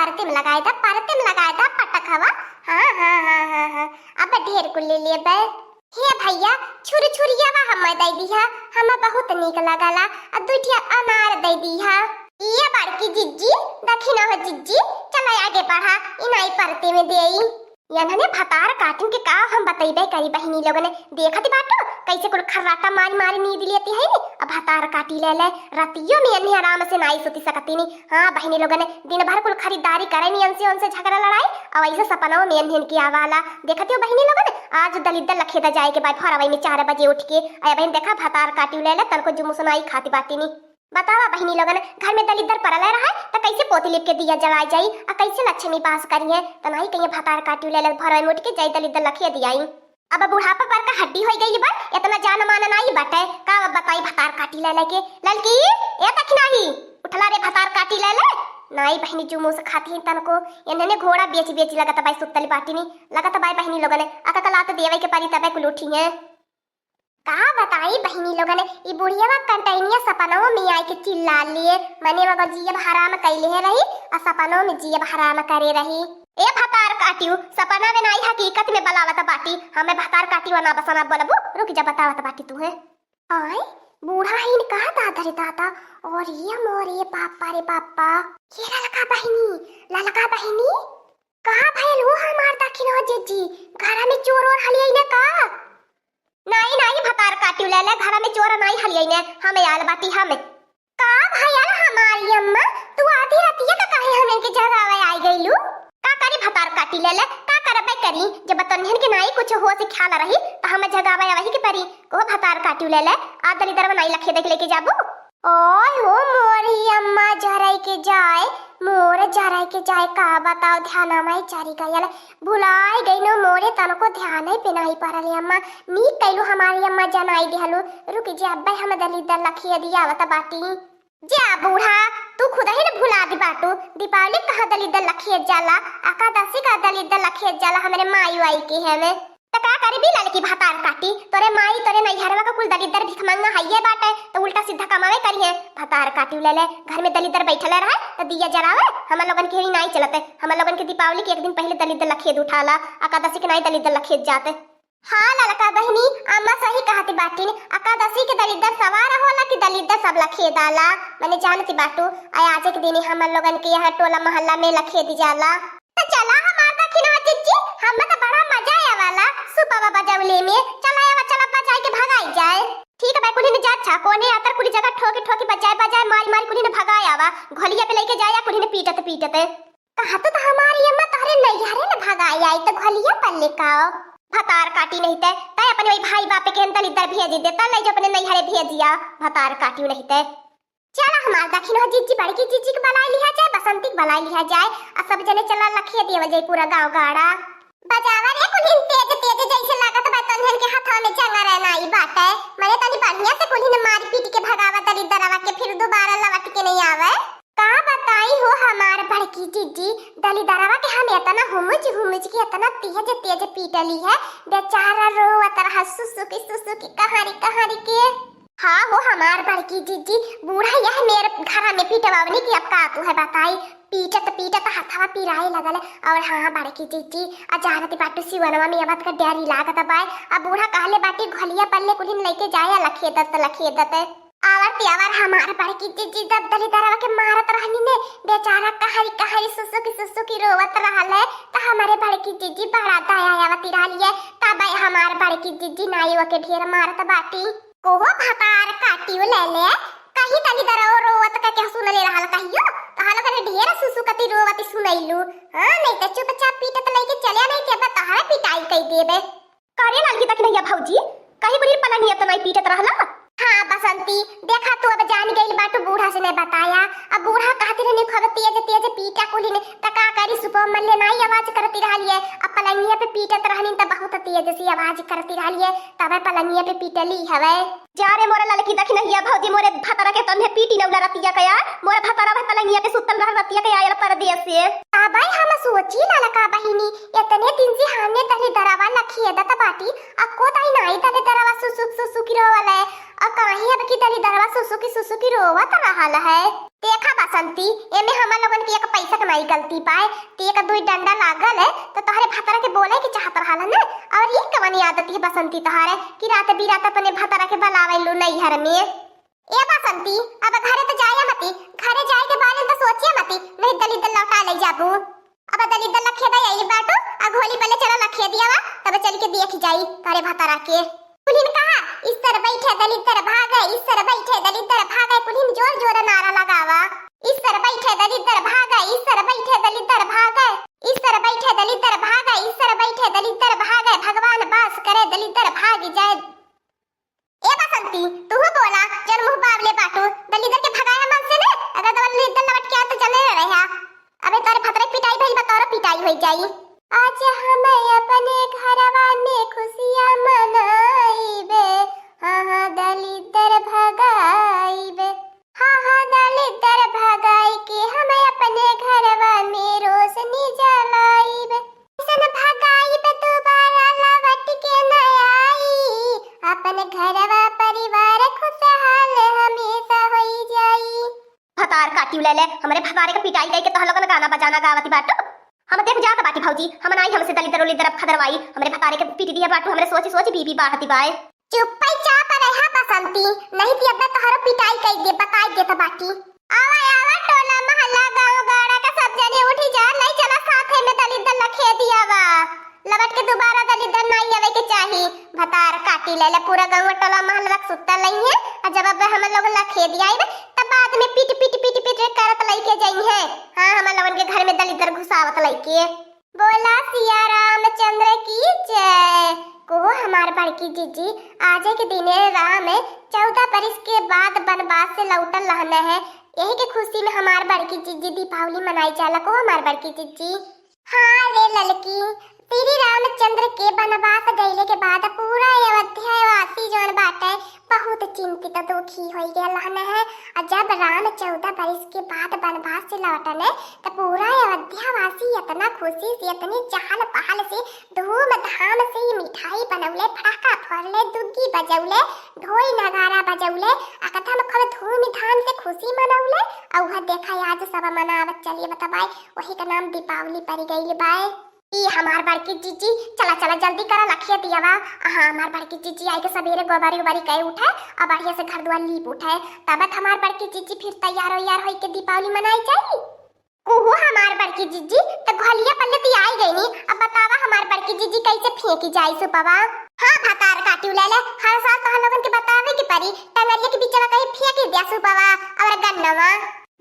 परते में लगाया था पटक हवा। हाँ हाँ हाँ हाँ हाँ अब ढेर कुल ले लिए बे। हे भैया छुरी छुरिया वा हम दे दिया, हम बहुत निक लगला। आ दुठिया अनार दे दिया। ये बड़की जिज्जी देखी ना हो जिज्जी, चला आगे बढ़ा इनाई परते में देई। याने भतार काटन के का हम बतैबे करी बहिनी लोगन ने देखत बाटो कैसे कुल खर्राटा मारी मारी नींद लेती है नी। अब भतार काटी ले रतियो में अन्नी आराम से नाई सोती सकती नी। हाँ बहिनी लोगन ने दिन भर कुल खरीदारी करे नी, उनसे झगड़ा लड़ाई और ऐसे सपना में अन्हन की आवाला देखती हो बहिनी लोगन। आज दलिदर लखेदा जाए के बाद फरवई में 4 बजे उठ के आया बहन देखा भतार काटी ले तनको जुमू सुनाई खाती बाटी नी। बतावा बहिनी लोगन घर में दलिदर परल रहा तो कैसे पोती लिप के दिया जलाए जाई आ कैसे लक्ष्मी पास करिए तनाई कहीं भतार काटी ले भरई में उठ के जाई दलिदर लखिया दियाई। अब बुढ़ापा पर का हड्डी हो गई बा, इतना जान मान नहीं बाटे का बताई भतार काटी ले के ललकी ए तक नहीं उठला रे भतार काटी ले नाई बहनी जुमू से खाती तनको इन्होंने घोड़ा बेच बेच लगता बाई सुतली बाटी नी लगता बाई बहनी लोगन आका कला तो देवे के पारी तबे कुल उठी है। कहा बताई बहनी लोगन ई बुढ़िया वा कंटैनिया सपनों में आई के चिल्ला लिए मने बाबा जीब हराम कैले है रही और सपनों में जीब हराम करे रही। ए भतार काटियो सपना में नहीं हकीकत में बलावत बाटी हमें भतार काटियो ना बसना बोलबू रुक जा बतावत बाटी तू है। आय बूढ़ा ही ने कहा दादा रे दादा और ये मोरे पापा रे पापा ये ललका बहनी कहा भइल हो हमार दखिन हो जीजी घर में चोर और हलियै ने का नहीं नहीं भतार काटियो ले घर में चोर नहीं हलियै ने हमें आल बाटी हमें का भैया हमारी अम्मा तू आधी रातिया का काहे हमें के जगावे आई गइलू का करी भतार काटी ले का करबे करी जब तन्हन के नहीं कुछ हो से ख्याल रही त हमें जगावे वही के परी को भतार काटियो ले आ दलिदर में नहीं लखे देख लेके जाबू। ओय हो मोरी अम्मा जराई के जाए मोरे जराई के जाए का बताओ ध्यान माई चारी गयल भुलाई गई नो मोरे तनको ध्यान ही पे नहीं परले अम्मा नी कैलू हमारी अम्मा जनाई दिहलू रुक जा अब्बे हम दलिदर लखिया दिया वत बाटी जा बूढ़ा तू खुद ही न भुला दी बाटू दीपावली कहा दलिदर लखिया जाला एकादशी का दलिदर लखिया जाला हमारे माई वाई के है में त का करे भी लड़की भतार काटी तोरे माई तोरे नैहरवा का कुल दलिदर भिख मंगा हइये बाटे तो उल्टा सीधा कमावे करिए भतार काटी ले घर में दलिदर बैठले रहे तो दिया जलावे हम लोगन के नहीं चलते हम लोगन के दीपावली के एक दिन पहले दलिदर लखेद उठाला एकादशी के नहीं दलिदर लखेद जाते। हाँ ललका बहनी अम्मा सही कहती बाटी एकादशी के दलिदर सवार होला कि दलिदर सब लखेद आला मैंने जानती बाटू आज के दिन हम लोगन के यहाँ टोला मोहल्ला में लखेद जाला तो चला हमार दखिन जीजी हम तो बड़ा मजा आया वाला सुपवा बजवले में चला बजाई के भगाई जाए। ठीक है भाई कुली ने जा अच्छा कोने आतर कुली जगह ठोके ठोके बजाए मारी कुली ने भगाया वा घोलिया पे लेके जाया कुली ने पीटते कहा तो हमारी अम्मा तारे नैहरे ने भगाई आई तो घोलिया पर लेकाओ भतार काटी नहीं ते तय अपने वही भाई बाप के दलिदर भेज देता ले जो अपने नैहरे भेजिया भतार काटियो नहीं ते चला हमार दखिन हो जीजी बड़की जीजी के बलाई लिया जाए बसंती के बलाई लिया जाए और सब जने चला लखिया देव जाए पूरा गांव गाड़ा बजावा रे कुलिन तेज तेज जैसे लागत बा तन्हन के हाथ में चंगा रहना ई बात है मने तनी बढ़िया से कुलिन मार पीट के भगावा दलिदरवा के फिर दोबारा लौट के नहीं आवे का बताई हो हमार बड़की जीजी दलिदरवा के हम इतना हुमुच के इतना तेज पीटली है बेचारा रोवत रहा सुसुकी कहानी के। हाँ हो हमार बड़की जीजी बूढ़ा यह मेरे घर में पीटवावनी की अब का तू है बताई पीटत हथवा पिराए लगल और हाँ बड़की जीजी अजानती बाटू सिवनवा में अबत का डरी लागत बाय अब बूढ़ा कहले बाटी घोलिया पल्ले कुलिन लेके जाया लखेदत आवर हमार बड़की जीजी दब दलिदरवा के मारत रहनी ने बेचारा कहारी सुसुकी रोवत रहल है त हमारे बड़की जीजी बड़ा दया आवती रहलिए तब हमार बड़की जीजी नाईवा के ढेर मारत बाटी कोहो भतार काटियो ले कहीं दलिदर रोवत का क्या सुन ले रहल कहियो तहालो करे ढेर सुसुकती रोवती सुनैलू हां नहीं त चुपचाप पीटत लेके चले नहीं के बताहा पिटाई कई देबे करे लागी तक नहीं भौजी कहीं बुली पलंगिया तो नहीं पीटत रहला। हाँ बसंती देखा तू अब जान गई बाटू बूढ़ा से ने बताया अब बूढ़ा कहते रहने खब तेज पीटा कुली ने तका करी सुपर मल्ले नहीं आवाज करती रहलिए अब पलंगिया पे पीटत रहनी त बहुत तेज सी आवाज करती रहलिए तब पलंगिया पे पीटली हवे जा रे मोरे ललकी दखिन हिया भौजी मोरे भतरा के तन्हे पीटी नौला रतिया कया मोरे भतरा भे पलंगिया पे सुतल रह रतिया के आयल परदेस से आबाई हम सोची ललका बहिनी इतने दिन से हमने दलिदरवा लखियदत बाटी अको ताई नाई दलिदरवा सुसुकी रोवले अब कहीं अब की दलिदरवा सुसुकी रोवत रहल है देखा बसंती एमे हमन लोगन के एक पैसा कमाई गलती पाए ते एक दुई डंडा लागल है तो तोहरे भतरा के बोले के चाहत रहल ना। और ये कवनी आदत है बसंती तोहरे कि रात बिरात अपने भतरा के बलावेलू नहीं घर में। ए बसंती अब घरे तो जाया मती, घरे जाए के बारे में तो सोचिए मती, नहीं दली दल लौटा ले जाबू। अब दली दल लखे दे आई बाटू आ घोली पहले चला लखे दियावा तब चल के देख जाई तारे भतरा के। कुलीन कहा इस तरह बैठे दलितर भागे, इस तरह बैठे दलितर भागे, कुलीन जोर जोर नारा लगावा। इस तरह बैठे दलितर भागे, इस तरह बैठे दलितर भागे, इस तरह बैठे दलितर भागे, इस तरह बैठे दलितर भागे, भगवान बास करे दलितर भाग जाए। ए बसंती तू बोला जन मुंह बावले बाटू दलितर के भगाया मन से ने, अगर दलितर लौट के आ तो चले रहा। अबे तारे भतरे पिटाई भइल बा तोरो पिटाई होई जाई। आज हमें अपने घरवा में खुशियां मनाइबे, हाँ हाँ दलितर भगाइबे, हाँ हाँ दलितर भगाई के हमें अपने घरवा में रोशनी जलाइबे। सन भगाइबे दोबारा लौट के न आई, अपने घरवा परिवार खुशहाल हमेशा होई जाई। भतार काटी ले ले हमरे भतारे के पिटाई दे के तोह लोगन गाना बजाना गावती बाटू। हम देख जात बाटी भौजी हम नाई हमसे दलितर उलितर खदरवाई हमरे भतारे के पीटी दिया बाटू हमरे सोची सोची बीबी बाहती बाय। चुप चाप रहा बसंती नहीं ती अब तोहरो पिटाई कई दे बताई दे त बाटी। आवा आवा टोला मोहल्ला गांव गाड़ा का सब जने उठी जा, नहीं चला साथे में दलितर लखे दियावा लवट के दोबारा दलितर नहीं आवे के चाही। भतार काटी ले ले पूरा गांव टोला मोहल्ला सुत्ता नहीं है और जब अब हम लोग लखे दियाई तब बाद में पीट पीट पीट पीट करत लइके जाई है। हां हम लोगन के घर में दलितर घुसावत लइके। बोला सिया रामचंद्र की जय। को हमार बड़की जीजी आज के दिने राम 14 बरस के बाद वनवास से लौटल रहना है, यही के खुशी में हमार बड़की जीजी दीपावली मनाई जाला। को हमार बड़की जीजी हाँ रे ललकी श्री रामचंद्र के वनवास गईले के बाद पूरा अयोध्या वासी जोन बाटे बहुत चिंतित दुखी हो गया है। और जब राम 14 बरस के बाद वनवास से लौटने तो पूरा अयोध्या वासी इतना खुशी से इतनी चहल पहल से धूमधाम से मिठाई बनौले, फटाका फोड़ले, दुग्गी बजौले, ढोल नगारा बजौले, एकदम खूब धूमधाम से खुशी मनौले। और वह देखा आज सब मनावत चलिए बताबाई वही का नाम दीपावली पड़ गई बाय। ई हमार बड़की जीजी चला चला जल्दी करा लखिया दियावा। हाँ हमार बड़की जीजी आई के सवेरे गोबारी गोबारी कहे उठे और बढ़िया से घर द्वार लीप उठे तब हमार बड़की जीजी फिर तैयार हो के दीपावली मनाई जाई। ओहो हमार बड़की जीजी तो घलिया पल्ले ती आई गई नी। अब बतावा हमार बड़की जीजी कैसे फेंकी जाई सुपवा। हाँ भतार काटी ले ले हर साल तो हम लोगन के बतावे की परी टंगरिया के बीचवा कहीं फेंक दिया सुपवा और गन्नवा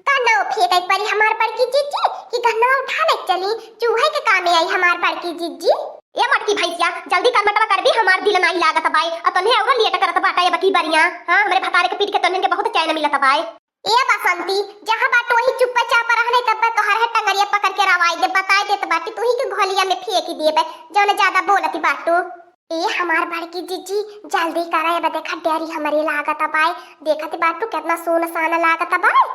गन्ना फेंक परी हमार बड़की जीजी कि गन्ना उठा ले चली चूहे के कामे आई हमार बड़की जीजी। ए मटकी भैंसिया जल्दी कर मटवा कर भी हमार दिल नहीं लागत बाई और तन्हे और लेट करत बाटा ये बकी बरिया। हां हमरे भतारे के पीट के तन्हे के बहुत चैन मिलत बाई। ए बसंती जहां बाट वही चुपचाप रहने तब तो हर टंगरिया पकड़ के रवाई दे बताई देत बाटी तू ही के घोलिया में फेंक देबे जौन ज्यादा बोलती बाटू। ए हमार बड़की जीजी जल्दी करा ये देखा डेरी हमारी लागत बाई देखत बाटू कितना सुनसान लागत बाई।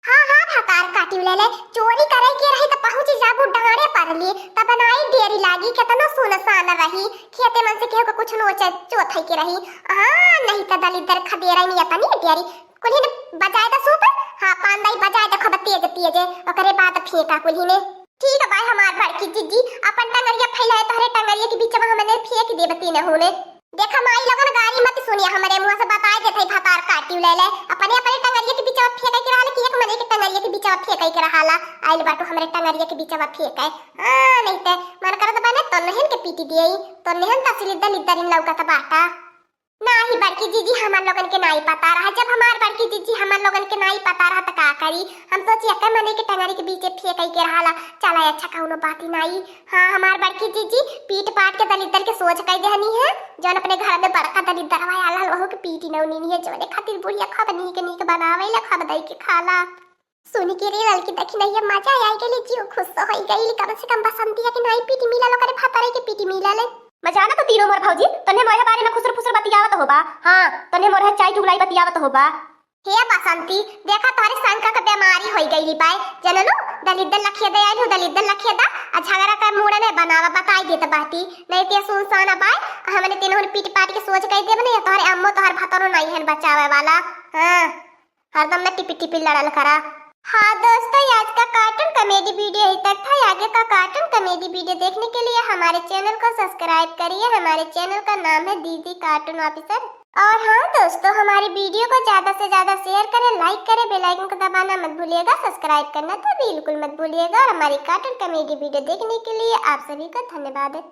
हाँ हाँ भतार काटी ले ले चोरी करे के रही तो पहुंच जाबू डांडे पर ली तब बनाई देरी लागी कितना सुनसान रही खेते मन से केहू को कुछ नोचे चोथई के रही। हां नहीं तो दलितर खदेरा नहीं अपनी देरी कुलीन बजाए तो सूप। हां पांदाई बजाए तो खब तेज तेज ओकरे बाद फेंका कुलीने। ठीक है भाई हमार बड़की जीजी अपन टंगरिया फैलाए तोहरे टंगरिया के बीच में हमने फेंक देबती न होने। देखा माई लगन गाड़ी मत सुनिया हमरे मुंह से बताए देते भतार काटी ले ले अपने अपने टंगरिया के बीच में फेंक के रहल कि एक मने के टंगरिया के बीच में फेंक के रहला आइल बाटू हमरे टंगरिया के बीच में फेंक है। हां नहीं ते मन करत बने तो नहन के पीटी दियई तो नहन तसली दलिदरिन लौकत बाटा। नाही बड़की जीजी हमार लोगन के नहीं पता रहा जब हमार बड़की जीजी हमार लोगन के नहीं पता रहा तो का करी हम तो चिया मने के टंगरी के बीच फेंक के रहला चला अच्छा कौनो बात ही नहीं। हां हमार बड़की जीजी पीट पाट के दलितर के सोच कई देहनी है जौन अपने घर में बड़का दलितर वाला आला वहु के पीटी नौनी नहीं है जोने खातिर बुढ़िया खब नी के बनावे ला खब दई के खाला। सुनी के रे लड़की देखी नहीं मजा आई के लिए जीव खुश हो गई कम से कम बसंतिया के नहीं पीटी मिला लो करे फतरे के पीटी मिला ले मजाना तो तीनों मोर भौजी तन्हे मोरे बारे में खुसर फुसर बतियावत होबा। हां तन्हे मोरे चाय चुगलाई बतियावत होबा। हे बसंती देखा तोरे संका के बीमारी होई गईली बाय जनलो दलिदल लखे दे आइलु दलिदल लखे दा आ झगड़ा का मूड में बनावा बताई देत बाटी नहीं ते सुनसान बाय हमने तीनों पीट पाट के सोच कई देब नहीं तोरे अम्मो तोहर भतरो नहीं हन बचावे वाला। हां हरदम में टिपी टिपी लड़ल करा हाँ दोस्तों, ये आज का कार्टून कॉमेडी वीडियो यही तक था। आगे का कार्टून कॉमेडी वीडियो देखने के लिए हमारे चैनल को सब्सक्राइब करिए। हमारे चैनल का नाम है दीदी कार्टून ऑफिसर। और हाँ दोस्तों, हमारी वीडियो को ज्यादा से ज्यादा शेयर करें, लाइक करें, बेल आइकन को दबाना मत भूलिएगा, सब्सक्राइब करना तो बिल्कुल मत भूलिएगा। और हमारी कार्टून कॉमेडी वीडियो देखने के लिए आप सभी का धन्यवाद है।